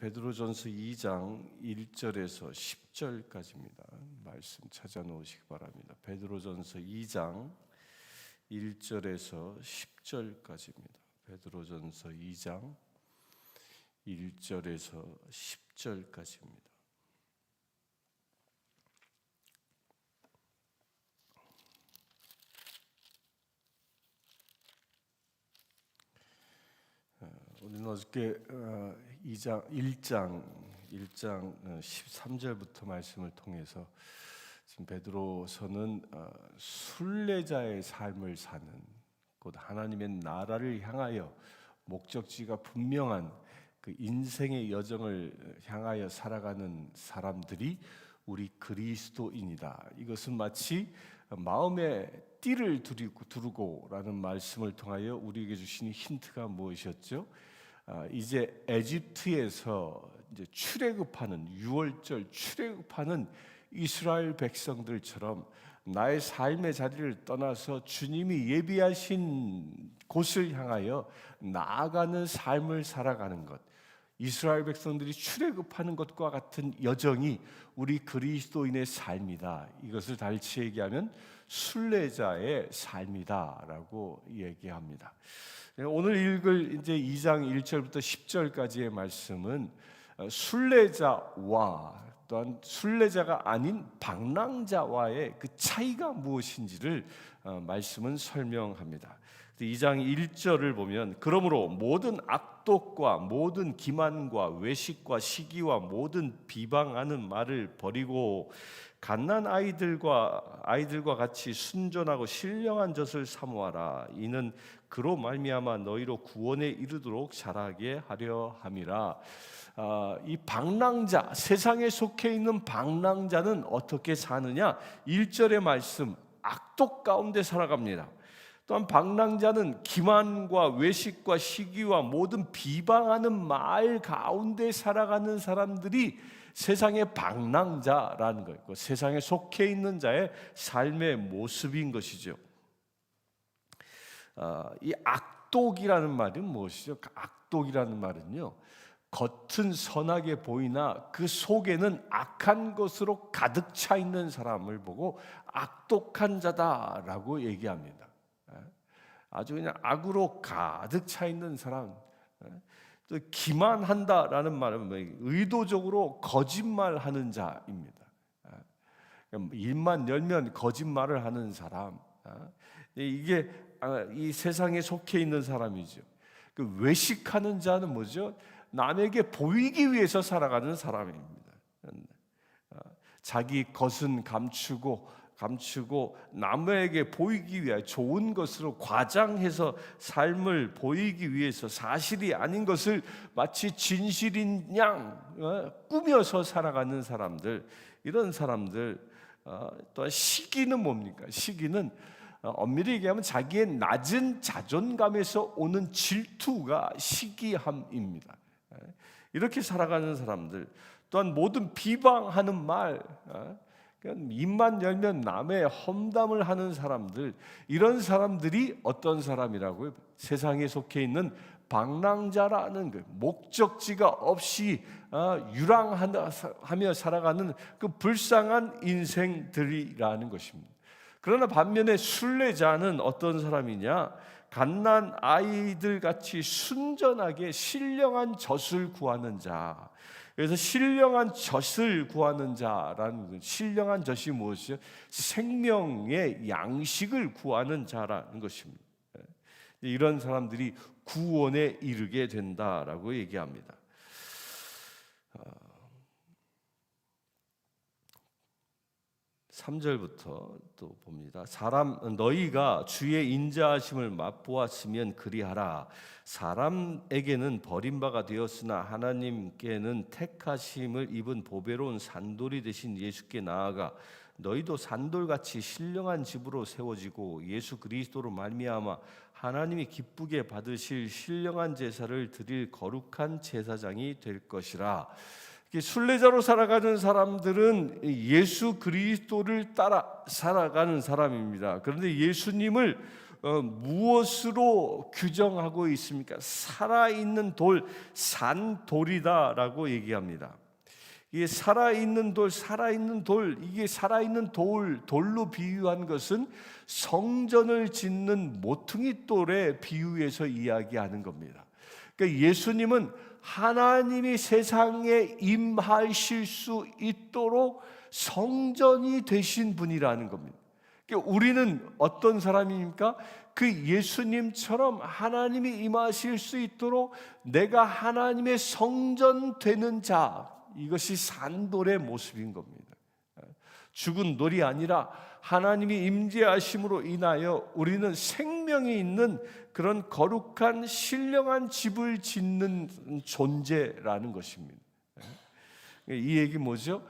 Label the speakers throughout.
Speaker 1: 베드로전서 2장 1절에서 10절까지입니다. 말씀 찾아놓으시기 바랍니다. 베드로전서 2장 1절에서 10절까지입니다. 베드로전서 2장 1절에서 10절까지입니다. 우리는 어저께 1장 13절부터 말씀을 통해서 지금 베드로서는 순례자의 삶을 사는, 곧 하나님의 나라를 향하여 목적지가 분명한 그 인생의 여정을 향하여 살아가는 사람들이 우리 그리스도인이다. 이것은 마치 마음에 띠를 두르고라는 말씀을 통하여 우리에게 주신 힌트가 무엇이었죠? 이제 에집트에서 이제 출애굽하는, 유월절 출애굽하는 이스라엘 백성들처럼 나의 삶의 자리를 떠나서 주님이 예비하신 곳을 향하여 나아가는 삶을 살아가는 것, 이스라엘 백성들이 출애굽하는 것과 같은 여정이 우리 그리스도인의 삶이다. 이것을 달치 얘기하면 순례자의 삶이다라고 얘기합니다. 오늘 읽을 이제 2장 1절부터 10절까지의 말씀은 순례자와 또한 순례자가 아닌 방랑자와의 그 차이가 무엇인지를 말씀은 설명합니다. 2장 1절을 보면, 그러므로 모든 악독과 모든 기만과 외식과 시기와 모든 비방하는 말을 버리고 갓난 아이들과 같이 순전하고 신령한 젖을 사모하라. 이는 그로 말미암아 너희로 구원에 이르도록 자라게 하려 함이라. 이 방랑자, 세상에 속해 있는 방랑자는 어떻게 사느냐? 1절의 말씀, 악독 가운데 살아갑니다. 또한 방랑자는 기만과 외식과 시기와 모든 비방하는 말 가운데 살아가는 사람들이 세상의 방랑자라는 거예요. 세상에 속해 있는 자의 삶의 모습인 것이죠. 이 악독이라는 말은 무엇이죠? 악독이라는 말은요, 겉은 선하게 보이나 그 속에는 악한 것으로 가득 차 있는 사람을 보고 악독한 자다라고 얘기합니다. 아주 그냥 악으로 가득 차 있는 사람. 또 기만한다라는 말은 의도적으로 거짓말하는 자입니다. 입만 열면 거짓말을 하는 사람. 이게 이 세상에 속해 있는 사람이죠. 그 외식하는 자는 뭐죠? 남에게 보이기 위해서 살아가는 사람입니다. 자기 것은 감추고 남에게 보이기 위해 좋은 것으로 과장해서 삶을 보이기 위해서 사실이 아닌 것을 마치 진실인 양 꾸며서 살아가는 사람들, 이런 사람들. 또한 시기는 뭡니까? 시기는 엄밀히 얘기하면 자기의 낮은 자존감에서 오는 질투가 시기함입니다. 이렇게 살아가는 사람들. 또한 모든 비방하는 말, 입만 열면 남의 험담을 하는 사람들, 이런 사람들이 어떤 사람이라고요? 세상에 속해 있는 방랑자라는 그 목적지가 없이 유랑하며 살아가는 그 불쌍한 인생들이라는 것입니다. 그러나 반면에 순례자는 어떤 사람이냐? 갓난 아이들 같이 순전하게 신령한 젖을 구하는 자. 그래서 신령한 젖을 구하는 자라는, 신령한 젖이 무엇이죠? 생명의 양식을 구하는 자라는 것입니다. 이런 사람들이 구원에 이르게 된다라고 얘기합니다. 3절부터 또 봅니다. 너희가 주의 인자하심을 맛보았으면 그리하라. 사람에게는 버림바가 되었으나 하나님께는 택하심을 입은 보배로운 산돌이 되신 예수께 나아가 너희도 산돌같이 신령한 집으로 세워지고 예수 그리스도로 말미암아 하나님이 기쁘게 받으실 신령한 제사를 드릴 거룩한 제사장이 될 것이라. 순례자로 살아가는 사람들은 예수 그리스도를 따라 살아가는 사람입니다. 그런데 예수님을 무엇으로 규정하고 있습니까? 살아있는 돌, 산돌이다라고 얘기합니다. 이게 살아있는 돌, 이게 살아있는 돌로 비유한 것은 성전을 짓는 모퉁이 돌에 비유해서 이야기하는 겁니다. 그러니까 예수님은 하나님이 세상에 임하실 수 있도록 성전이 되신 분이라는 겁니다. 그러니까 우리는 어떤 사람입니까? 그 예수님처럼 하나님이 임하실 수 있도록 내가 하나님의 성전 되는 자, 이것이 산돌의 모습인 겁니다. 죽은 돌이 아니라 하나님이 임재하심으로 인하여 우리는 생명이 있는 그런 거룩한 신령한 집을 짓는 존재라는 것입니다. 이 얘기 뭐죠?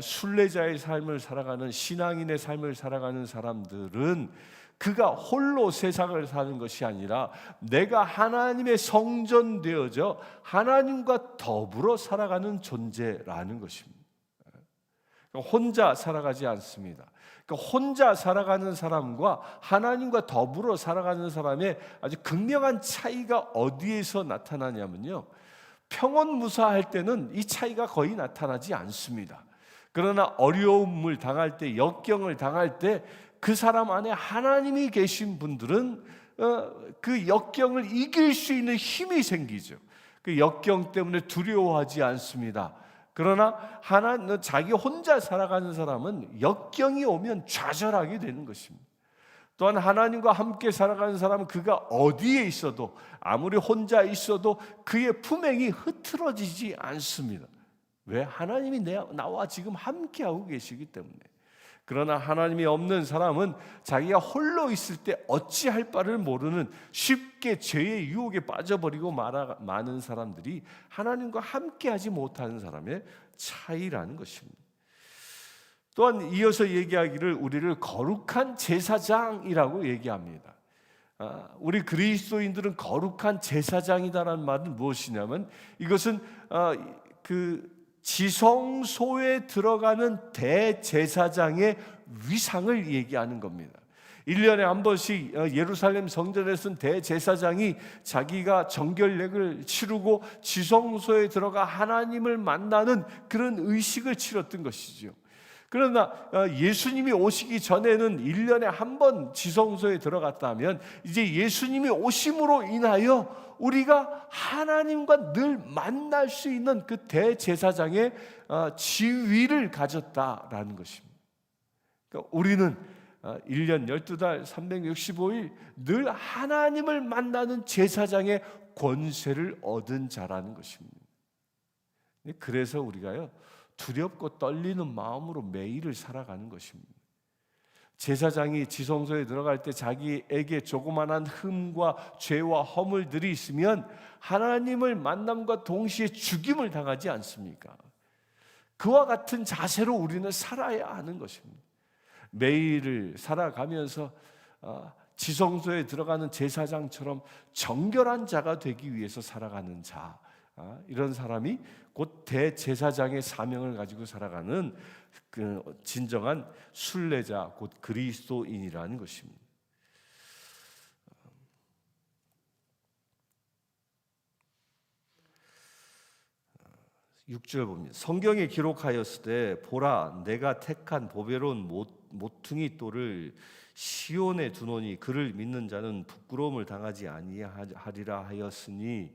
Speaker 1: 순례자의 삶을 살아가는 신앙인의 삶을 살아가는 사람들은 그가 홀로 세상을 사는 것이 아니라 내가 하나님의 성전 되어져 하나님과 더불어 살아가는 존재라는 것입니다. 혼자 살아가지 않습니다. 그러니까 혼자 살아가는 사람과 하나님과 더불어 살아가는 사람의 아주 극명한 차이가 어디에서 나타나냐면요, 평온무사할 때는 이 차이가 거의 나타나지 않습니다. 그러나 어려움을 당할 때, 역경을 당할 때 그 사람 안에 하나님이 계신 분들은 그 역경을 이길 수 있는 힘이 생기죠. 그 역경 때문에 두려워하지 않습니다. 그러나 자기 혼자 살아가는 사람은 역경이 오면 좌절하게 되는 것입니다. 또한 하나님과 함께 살아가는 사람은 그가 어디에 있어도, 아무리 혼자 있어도 그의 품행이 흐트러지지 않습니다. 왜? 하나님이 나와 지금 함께하고 계시기 때문에. 그러나 하나님이 없는 사람은 자기가 홀로 있을 때 어찌할 바를 모르는, 쉽게 죄의 유혹에 빠져버리고 많은 사람들이 하나님과 함께하지 못하는 사람의 차이라는 것입니다. 또한 이어서 얘기하기를 우리를 거룩한 제사장이라고 얘기합니다. 우리 그리스도인들은 거룩한 제사장이다라는 말은 무엇이냐면, 이것은 그 지성소에 들어가는 대제사장의 위상을 얘기하는 겁니다. 1년에 한 번씩 예루살렘 성전에서는 대제사장이 자기가 정결례를 치르고 지성소에 들어가 하나님을 만나는 그런 의식을 치렀던 것이죠. 그러나 예수님이 오시기 전에는 1년에 한 번 지성소에 들어갔다면, 이제 예수님이 오심으로 인하여 우리가 하나님과 늘 만날 수 있는 그 대제사장의 지위를 가졌다라는 것입니다. 그러니까 우리는 1년 12달 365일 늘 하나님을 만나는 제사장의 권세를 얻은 자라는 것입니다. 그래서 우리가요, 두렵고 떨리는 마음으로 매일을 살아가는 것입니다. 제사장이 지성소에 들어갈 때 자기에게 조그만한 흠과 죄와 허물들이 있으면 하나님을 만남과 동시에 죽임을 당하지 않습니까? 그와 같은 자세로 우리는 살아야 하는 것입니다. 매일을 살아가면서 지성소에 들어가는 제사장처럼 정결한 자가 되기 위해서 살아가는 자, 이런 사람이 곧 대제사장의 사명을 가지고 살아가는 그 진정한 순례자, 곧 그리스도인이라는 것입니다. 6절 봅니다. 성경에 기록하였을 때 보라, 내가 택한 보배로운 모퉁이 돌을 시온에 두노니 그를 믿는 자는 부끄러움을 당하지 아니하리라 하였으니,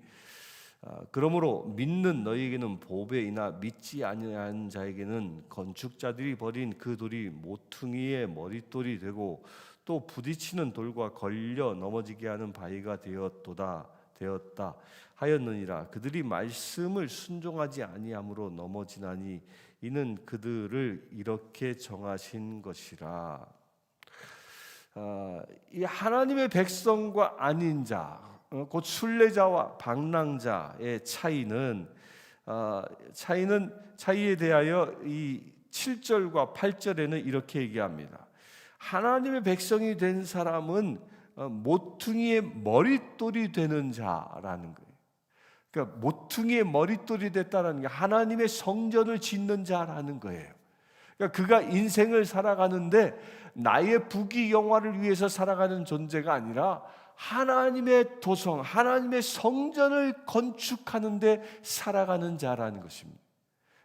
Speaker 1: 그러므로 믿는 너희에게는 보배이나 믿지 아니한 자에게는 건축자들이 버린 그 돌이 모퉁이의 머릿돌이 되고 또 부딪히는 돌과 걸려 넘어지게 하는 바위가 되었다 하였느니라. 그들이 말씀을 순종하지 아니함으로 넘어지나니 이는 그들을 이렇게 정하신 것이라. 이 하나님의 백성과 아닌 자, 곧 순례자와 방랑자의 차이에 대하여 이 7절과 8절에는 이렇게 얘기합니다. 하나님의 백성이 된 사람은 모퉁이의 머릿돌이 되는 자라는 거예요. 그러니까 모퉁이의 머릿돌이 됐다는 게 하나님의 성전을 짓는 자라는 거예요. 그러니까 그가 인생을 살아가는데 나의 부귀영화를 위해서 살아가는 존재가 아니라 하나님의 도성, 하나님의 성전을 건축하는데 살아가는 자라는 것입니다.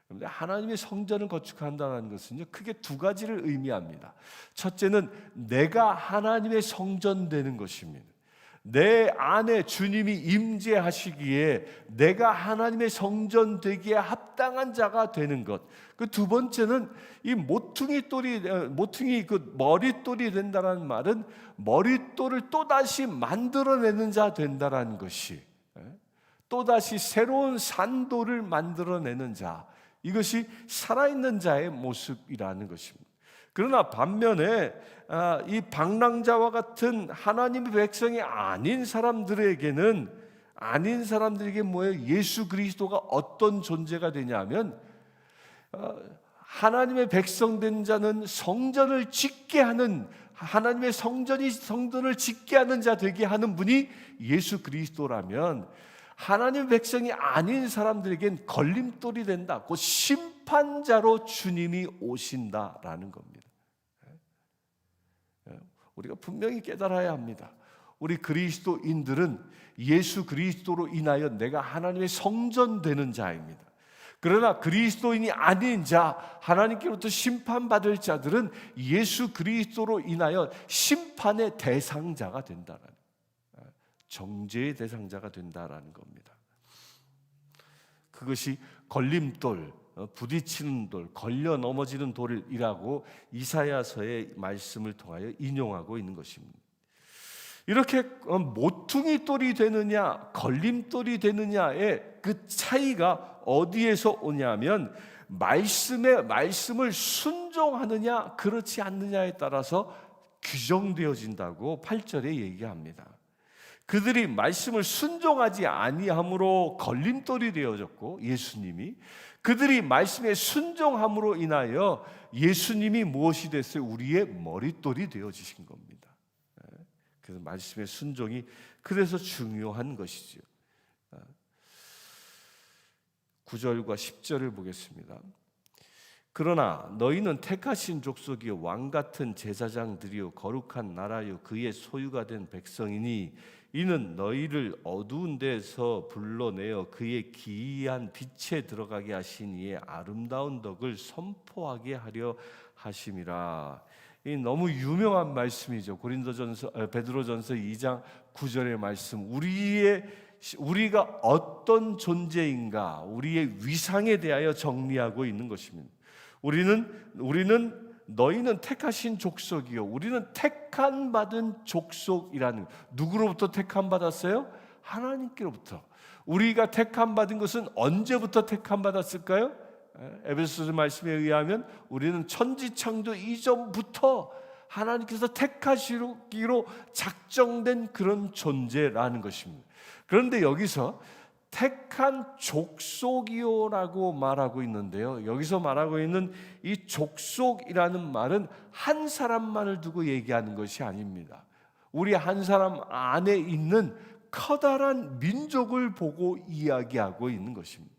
Speaker 1: 그런데 하나님의 성전을 건축한다는 것은요, 크게 두 가지를 의미합니다. 첫째는 내가 하나님의 성전 되는 것입니다. 내 안에 주님이 임재하시기에 내가 하나님의 성전 되기에 합당한 자가 되는 것. 그 두 번째는 이 모퉁이 그 머릿돌이 된다는 말은 머릿돌을 또다시 만들어내는 자 된다라는 것이, 또다시 새로운 산돌을 만들어내는 자, 이것이 살아있는 자의 모습이라는 것입니다. 그러나 반면에 이 방랑자와 같은 하나님의 백성이 아닌 사람들에게는, 뭐예요? 예수 그리스도가 어떤 존재가 되냐면, 하나님의 백성 된 자는 성전을 짓게 하는, 하나님의 성전을 짓게 하는 자 되게 하는 분이 예수 그리스도라면, 하나님의 백성이 아닌 사람들에겐 걸림돌이 된다. 곧 심판자로 주님이 오신다라는 겁니다. 우리가 분명히 깨달아야 합니다. 우리 그리스도인들은 예수 그리스도로 인하여 내가 하나님의 성전 되는 자입니다. 그러나 그리스도인이 아닌 자, 하나님께로부터 심판받을 자들은 예수 그리스도로 인하여 심판의 대상자가 된다는, 정죄의 대상자가 된다라는 겁니다. 그것이 걸림돌, 부딪히는 돌, 걸려 넘어지는 돌이라고 이사야서의 말씀을 통하여 인용하고 있는 것입니다. 이렇게 모퉁이 돌이 되느냐 걸림돌이 되느냐의 그 차이가 어디에서 오냐면, 말씀을 순종하느냐 그렇지 않느냐에 따라서 규정되어진다고 8절에 얘기합니다. 그들이 말씀을 순종하지 아니함으로 걸림돌이 되어졌고, 예수님이 그들이 말씀에 순종함으로 인하여 예수님이 무엇이 됐어요? 우리의 머릿돌이 되어지신 겁니다. 그래서 말씀의 순종이 그래서 중요한 것이죠. 9절과 10절을 보겠습니다. 그러나 너희는 택하신 족속이요 왕같은 제사장들이요 거룩한 나라요 그의 소유가 된 백성이니 이는 너희를 어두운 데서 불러내어 그의 기이한 빛에 들어가게 하신 이의 아름다운 덕을 선포하게 하려 하심이라. 이 너무 유명한 말씀이죠. 베드로전서 2장 9절의 말씀. 우리가 어떤 존재인가, 우리의 위상에 대하여 정리하고 있는 것입니다. 우리는 너희는 택하신 족속이요, 우리는 택한 받은 족속이라는, 누구로부터 택함 받았어요? 하나님께로부터. 우리가 택함 받은 것은 언제부터 택함 받았을까요? 에베소서 말씀에 의하면 우리는 천지창조 이전부터 하나님께서 택하시기로 작정된 그런 존재라는 것입니다. 그런데 여기서 택한 족속이요라고 말하고 있는데요, 여기서 말하고 있는 이 족속이라는 말은 한 사람만을 두고 얘기하는 것이 아닙니다. 우리 한 사람 안에 있는 커다란 민족을 보고 이야기하고 있는 것입니다.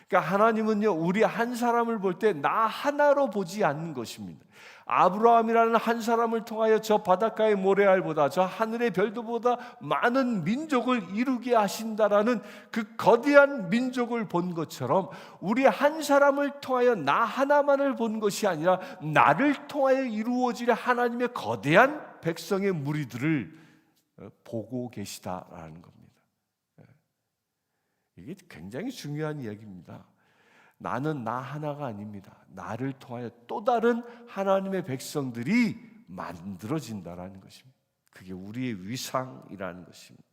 Speaker 1: 그러니까 하나님은요, 우리 한 사람을 볼 때 나 하나로 보지 않는 것입니다. 아브라함이라는 한 사람을 통하여 저 바닷가의 모래알보다, 저 하늘의 별들보다 많은 민족을 이루게 하신다라는 그 거대한 민족을 본 것처럼, 우리 한 사람을 통하여 나 하나만을 본 것이 아니라 나를 통하여 이루어질 하나님의 거대한 백성의 무리들을 보고 계시다라는 겁니다. 이게 굉장히 중요한 이야기입니다. 나는 나 하나가 아닙니다. 나를 통하여 또 다른 하나님의 백성들이 만들어진다라는 것입니다. 그게 우리의 위상이라는 것입니다.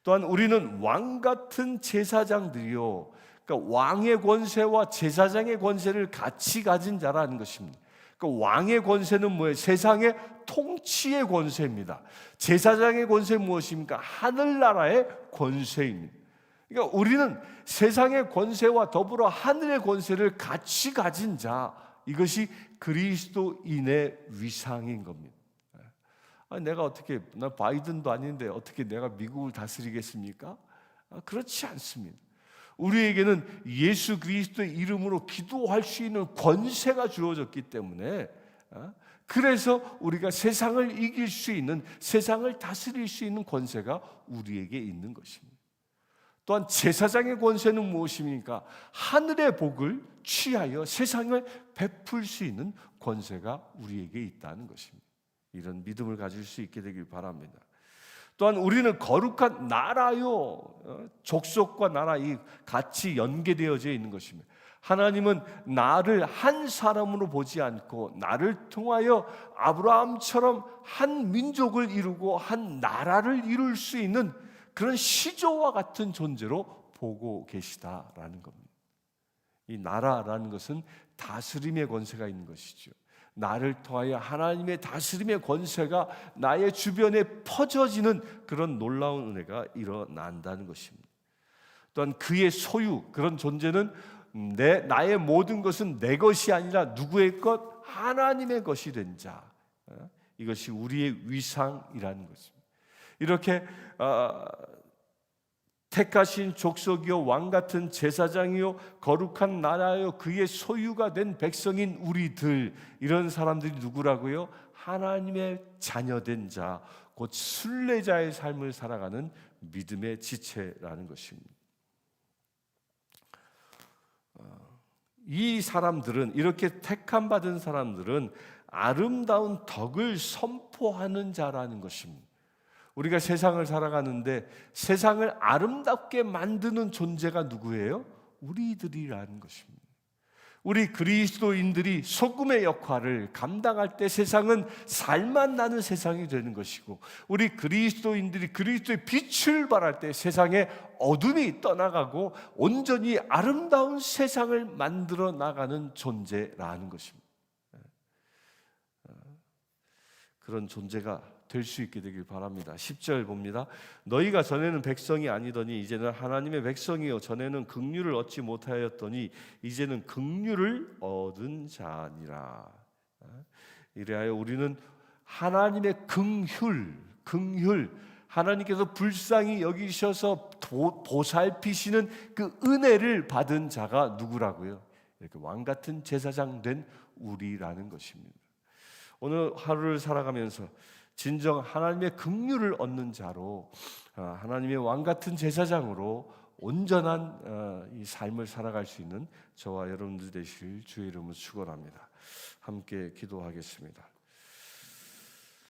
Speaker 1: 또한 우리는 왕 같은 제사장들이요, 그러니까 왕의 권세와 제사장의 권세를 같이 가진 자라는 것입니다. 그러니까 왕의 권세는 뭐예요? 세상의 통치의 권세입니다. 제사장의 권세는 무엇입니까? 하늘나라의 권세입니다. 그러니까 우리는 세상의 권세와 더불어 하늘의 권세를 같이 가진 자, 이것이 그리스도인의 위상인 겁니다. 나 바이든도 아닌데 어떻게 내가 미국을 다스리겠습니까? 그렇지 않습니다. 우리에게는 예수 그리스도의 이름으로 기도할 수 있는 권세가 주어졌기 때문에 그래서 우리가 세상을 이길 수 있는, 세상을 다스릴 수 있는 권세가 우리에게 있는 것입니다. 또한 제사장의 권세는 무엇입니까? 하늘의 복을 취하여 세상을 베풀 수 있는 권세가 우리에게 있다는 것입니다. 이런 믿음을 가질 수 있게 되길 바랍니다. 또한 우리는 거룩한 나라요, 족속과 나라 이 같이 연계되어져 있는 것입니다. 하나님은 나를 한 사람으로 보지 않고 나를 통하여 아브라함처럼 한 민족을 이루고 한 나라를 이룰 수 있는 그런 시조와 같은 존재로 보고 계시다라는 겁니다. 이 나라라는 것은 다스림의 권세가 있는 것이죠. 나를 통하여 하나님의 다스림의 권세가 나의 주변에 퍼져지는 그런 놀라운 은혜가 일어난다는 것입니다. 또한 그의 소유, 그런 존재는 나의 모든 것은 내 것이 아니라 누구의 것? 하나님의 것이 된 자. 이것이 우리의 위상이라는 것입니다. 이렇게 택하신 족속이요 왕 같은 제사장이요 거룩한 나라요 그의 소유가 된 백성인 우리들, 이런 사람들이 누구라고요? 하나님의 자녀된 자, 곧 순례자의 삶을 살아가는 믿음의 지체라는 것입니다. 이 사람들은, 이렇게 택함 받은 사람들은 아름다운 덕을 선포하는 자라는 것입니다. 우리가 세상을 살아가는데 세상을 아름답게 만드는 존재가 누구예요? 우리들이라는 것입니다. 우리 그리스도인들이 소금의 역할을 감당할 때 세상은 살맛 나는 세상이 되는 것이고, 우리 그리스도인들이 그리스도의 빛을 발할 때 세상에 어둠이 떠나가고 온전히 아름다운 세상을 만들어 나가는 존재라는 것입니다. 그런 존재가 될 수 있게 되길 바랍니다. 10절 봅니다. 너희가 전에는 백성이 아니더니 이제는 하나님의 백성이요 전에는 긍휼을 얻지 못하였더니 이제는 긍휼을 얻은 자니라. 이래하여 우리는 하나님의 긍휼, 하나님께서 불쌍히 여기셔서 보살피시는 그 은혜를 받은 자가 누구라고요? 이렇게 왕 같은 제사장 된 우리라는 것입니다. 오늘 하루를 살아가면서 진정 하나님의 긍휼을 얻는 자로, 하나님의 왕 같은 제사장으로 온전한 이 삶을 살아갈 수 있는 저와 여러분들 되실 주의 이름으로 축원합니다. 함께 기도하겠습니다.